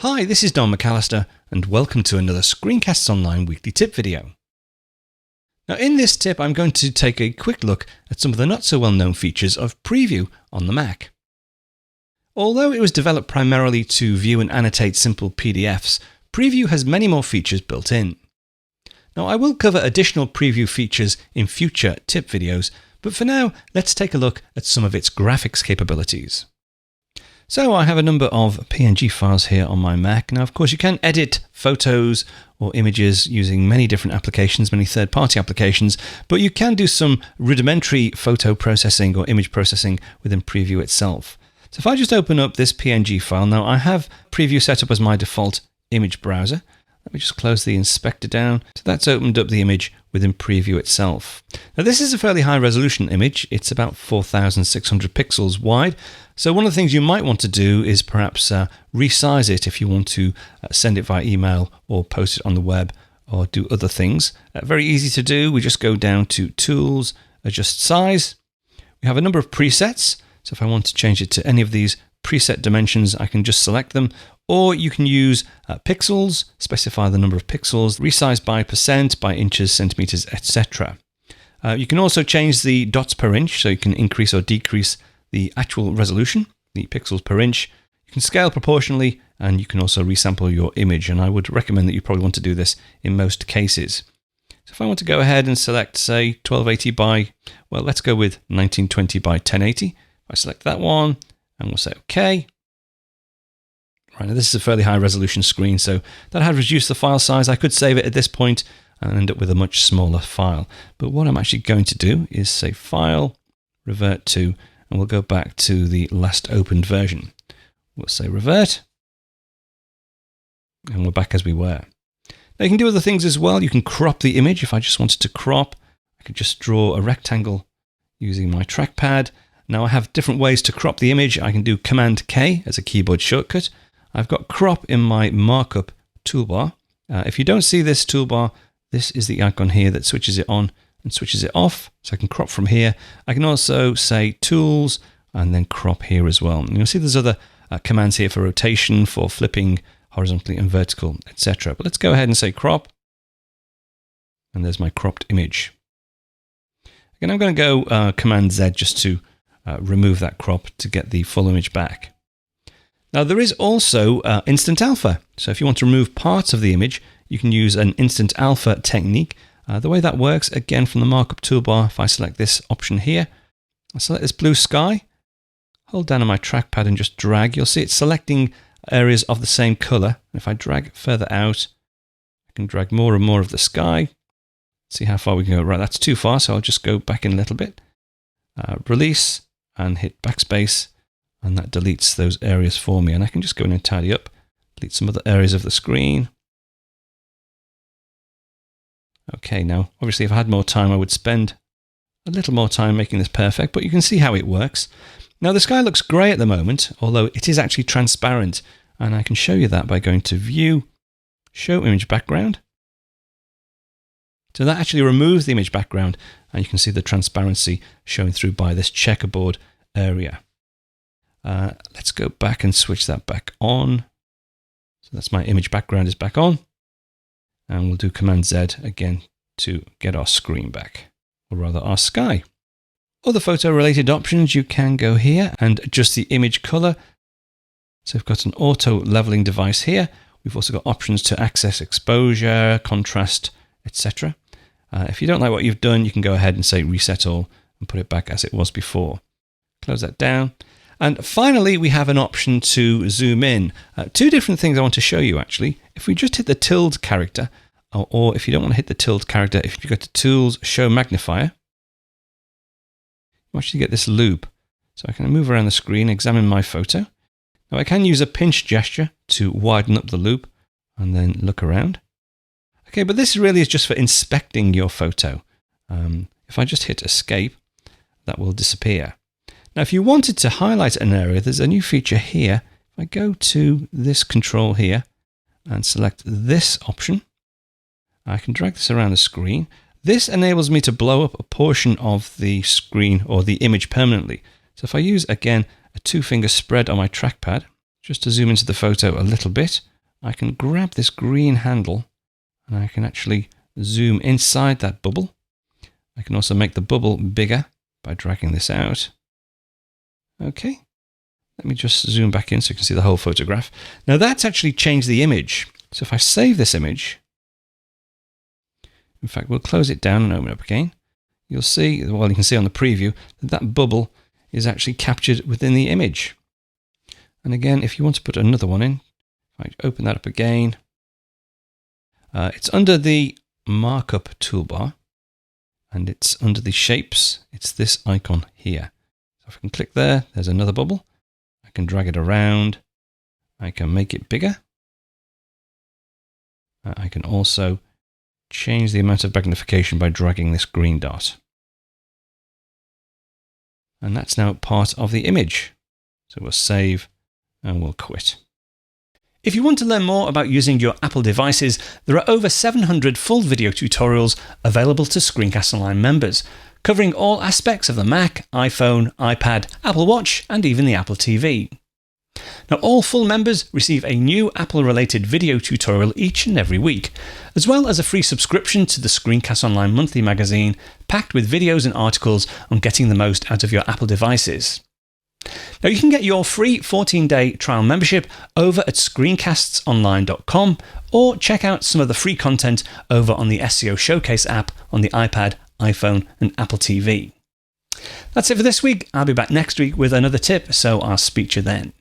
Hi, this is Don McAllister, and welcome to another ScreenCastsOnline weekly tip video. Now in this tip I'm going to take a quick look at some of the not so well known features of Preview on the Mac. Although it was developed primarily to view and annotate simple PDFs, Preview has many more features built in. Now I will cover additional Preview features in future tip videos, but for now let's take a look at some of its graphics capabilities. So I have a number of PNG files here on my Mac. Now, of course, you can edit photos or images using many different applications, many third-party applications, but you can do some rudimentary photo processing or image processing within Preview itself. So if I just open up this PNG file, now I have Preview set up as my default image browser. Let me just close the inspector down. So that's opened up the image within Preview itself. Now this is a fairly high resolution image. It's about 4,600 pixels wide. So one of the things you might want to do is perhaps resize it if you want to send it via email or post it on the web or do other things. Very easy to do. We just go down to Tools, Adjust Size. We have a number of presets. So if I want to change it to any of these preset dimensions, I can just select them. Or you can use pixels, specify the number of pixels, resize by percent, by inches, centimeters, etc. You can also change the dots per inch, so you can increase or decrease the actual resolution, the pixels per inch. You can scale proportionally, and you can also resample your image. And I would recommend that you probably want to do this in most cases. So if I want to go ahead and select, say, 1280 by, well, let's go with 1920 by 1080. I select that one, and we'll say OK. Right, now this is a fairly high resolution screen, so that had reduced the file size. I could save it at this point and end up with a much smaller file. But what I'm actually going to do is say File, Revert to, and we'll go back to the last opened version. We'll say Revert, and we're back as we were. Now you can do other things as well. You can crop the image. If I just wanted to crop, I could just draw a rectangle using my trackpad. Now I have different ways to crop the image. I can do Command K as a keyboard shortcut. I've got crop in my Markup Toolbar. If you don't see this toolbar, this is the icon here that switches it on and switches it off. So I can crop from here. I can also say Tools and then crop here as well. And you'll see there's other commands here for rotation, for flipping horizontally and vertical, etc. But let's go ahead and say crop. And there's my cropped image. Again, I'm going to go Command Z just to remove that crop to get the full image back. Now there is also Instant Alpha. So if you want to remove parts of the image, you can use an Instant Alpha technique. The way that works, again from the Markup Toolbar, if I select this option here, I select this blue sky, hold down on my trackpad and just drag, you'll see it's selecting areas of the same color. If I drag further out, I can drag more and more of the sky. See how far we can go. Right, that's too far, so I'll just go back in a little bit. Release and hit backspace. And that deletes those areas for me. And I can just go in and tidy up, delete some other areas of the screen. Okay, now, obviously, if I had more time, I would spend a little more time making this perfect, but you can see how it works. Now, the sky looks grey at the moment, although it is actually transparent. And I can show you that by going to View, Show Image Background. So that actually removes the image background, and you can see the transparency showing through by this checkerboard area. Let's go back and switch that back on. So that's my image background is back on. And we'll do Command Z again to get our screen back, or rather our sky. Other photo related options, you can go here and adjust the image color. So we've got an auto leveling device here. We've also got options to access exposure, contrast, etc. If you don't like what you've done, you can go ahead and say reset all and put it back as it was before. Close that down. And finally, we have an option to zoom in. Two different things I want to show you, actually. If we just hit the tilde character, or if you don't want to hit the tilde character, if you go to Tools, Show Magnifier, you actually get this loop. So I can move around the screen, examine my photo. Now I can use a pinch gesture to widen up the loop and then look around. Okay, but this really is just for inspecting your photo. If I just hit Escape, that will disappear. Now, if you wanted to highlight an area, there's a new feature here. If I go to this control here and select this option, I can drag this around the screen. This enables me to blow up a portion of the screen or the image permanently. So if I use, again, a two-finger spread on my trackpad, just to zoom into the photo a little bit, I can grab this green handle and I can actually zoom inside that bubble. I can also make the bubble bigger by dragging this out. Okay, let me just zoom back in so you can see the whole photograph. Now that's actually changed the image. So if I save this image, in fact, we'll close it down and open it up again. You'll see, well, you can see on the preview that that bubble is actually captured within the image. And again, if you want to put another one in, I open that up again. It's under the Markup Toolbar, and it's under the shapes. It's this icon here. So if I can click there, there's another bubble. I can drag it around. I can make it bigger. I can also change the amount of magnification by dragging this green dot. And that's now part of the image. So we'll save and we'll quit. If you want to learn more about using your Apple devices, there are over 700 full video tutorials available to ScreenCastsOnline members, covering all aspects of the Mac, iPhone, iPad, Apple Watch, and even the Apple TV. Now, all full members receive a new Apple-related video tutorial each and every week, as well as a free subscription to the ScreenCastsOnline monthly magazine, packed with videos and articles on getting the most out of your Apple devices. Now, you can get your free 14-day trial membership over at ScreenCastsOnline.com, or check out some of the free content over on the SCO Showcase app on the iPad, iPhone, and Apple TV. That's it for this week. I'll be back next week with another tip, so I'll speak to you then.